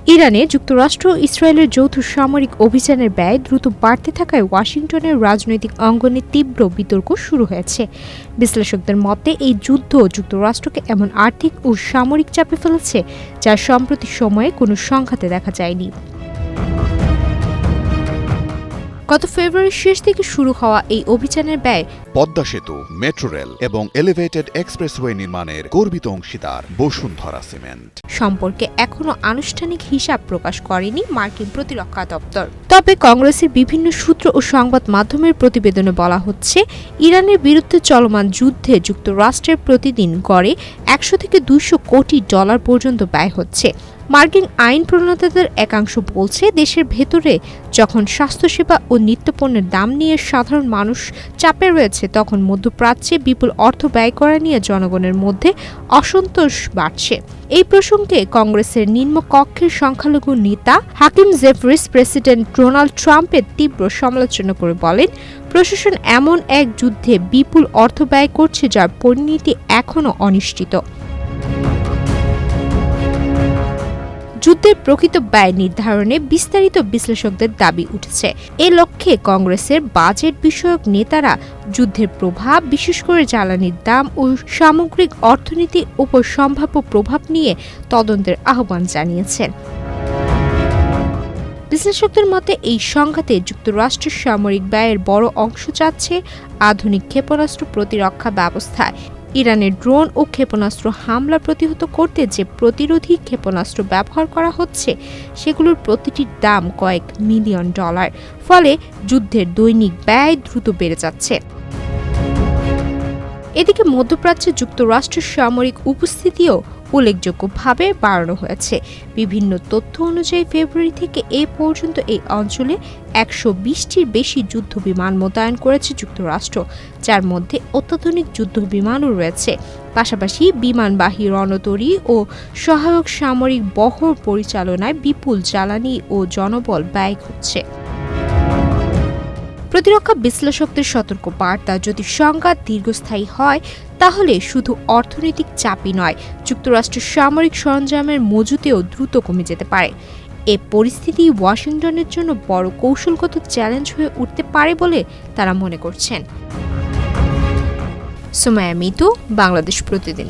ইরানে যুক্তরাষ্ট্র ও ইসরায়েলের যৌথ সামরিক অভিযানের ব্যয় দ্রুত বাড়তে থাকায় ওয়াশিংটনের রাজনৈতিক অঙ্গনে তীব্র বিতর্ক শুরু হয়েছে। বিশ্লেষকদের মতে এই যুদ্ধ যুক্তরাষ্ট্রকে এমন আর্থিক ও সামরিক চাপে ফেলেছে যা সম্প্রতি সময়ে কোনো সংঘাতে দেখা যায়নি। গত ফেব্রুয়ারির শেষ থেকে শুরু হওয়া এই অভিযানের ব্যয় পদ্মা সেতু, মেট্রো রেল এবং এলিভেটেড এক্সপ্রেসওয়ে নির্মাণের গর্বিত অংশীদার বসুন্ধরা সিমেন্ট সম্পর্কে এখনো আনুষ্ঠানিক হিসাব প্রকাশ করেনি মার্কিন প্রতিরক্ষা দপ্তর। তবে কংগ্রেসের বিভিন্ন সূত্র ও সংবাদ মাধ্যমের প্রতিবেদনে বলা হচ্ছে, ইরানের বিরুদ্ধে চলমান যুদ্ধে যুক্তরাষ্ট্রের প্রতিদিন গড়ে ১০০ থেকে ২০০ কোটি ডলার পর্যন্ত ব্যয় হচ্ছে। মার্কিন আইন প্রণেতাদের একাংশ বলছে, দেশের ভেতরে যখন স্বাস্থ্যসেবা ও নিত্যপণ্যের দাম নিয়ে সাধারণ মানুষ চাপে রয়েছে, তখন মধ্যপ্রাচ্যে বিপুল অর্থ ব্যয় করা নিয়ে জনগণের মধ্যে অসন্তোষ বাড়ছে। এই প্রসঙ্গে কংগ্রেসের নিম্নকক্ষের সংখ্যালঘু নেতা হাকিম জেফরিস প্রেসিডেন্ট ডোনাল্ড ট্রাম্পের তীব্র সমালোচনা করে বলেন, প্রশাসন এমন এক যুদ্ধে বিপুল অর্থ ব্যয় করছে যার পরিণতি এখনও অনিশ্চিত। যুদ্ধের প্রকৃত ব্যয় নির্ধারণে বিস্তারিত বিশ্লেষকদের দাবি উঠেছে। এ লক্ষ্যে কংগ্রেসের বাজেট বিষয়ক নেতারা যুদ্ধের প্রভাব, বিশেষ করে জ্বালানির দাম ও সামগ্রিক অর্থনীতির উপর সম্ভাব্য প্রভাব নিয়ে তদন্তের আহ্বান জানিয়েছেন। বিশ্লেষকদের মতে এই সংঘাতে যুক্তরাষ্ট্রের সামরিক ব্যয়ের বড় অংশ যাচ্ছে আধুনিক ক্ষেপণাস্ত্র প্রতিরক্ষা ব্যবস্থায়। ইরানের ড্রোন ও ক্ষেপণাস্ত্র হামলা প্রতিহত করতে যে প্রতিরোধী ক্ষেপণাস্ত্র ব্যবহার করা হচ্ছে, সেগুলোর প্রতিটির দাম কয়েক মিলিয়ন ডলার। ফলে যুদ্ধের দৈনিক ব্যয় দ্রুত বেড়ে যাচ্ছে। এদিকে মধ্যপ্রাচ্যে যুক্তরাষ্ট্রের সামরিক উপস্থিতিও উল্লেখযোগ্যভাবে বাড়ানো হয়েছে। বিভিন্ন তথ্য অনুযায়ী ফেব্রুয়ারি থেকে এ পর্যন্ত এই অঞ্চলে ১২০টির বেশি যুদ্ধ বিমান মোতায়েন করেছে যুক্তরাষ্ট্র, যার মধ্যে অত্যাধুনিক যুদ্ধ বিমানও রয়েছে। পাশাপাশি বিমানবাহী রণতরী ও সহায়ক সামরিক বহর পরিচালনায় বিপুল জ্বালানি ও জনবল ব্যয় হচ্ছে। প্রতিরক্ষা বিশ্লেষকদের সতর্ক বার্তা, যদি সংঘাত দীর্ঘস্থায়ী হয় তাহলে শুধু অর্থনৈতিক চাপই নয়, যুক্তরাষ্ট্রের সামরিক সরঞ্জামের মজুতেও দ্রুত কমে যেতে পারে। এ পরিস্থিতি ওয়াশিংটনের জন্য বড় কৌশলগত চ্যালেঞ্জ হয়ে উঠতে পারে বলে তারা মনে করছেন। সুমাইয়া মিতু, বাংলাদেশ প্রতিদিন।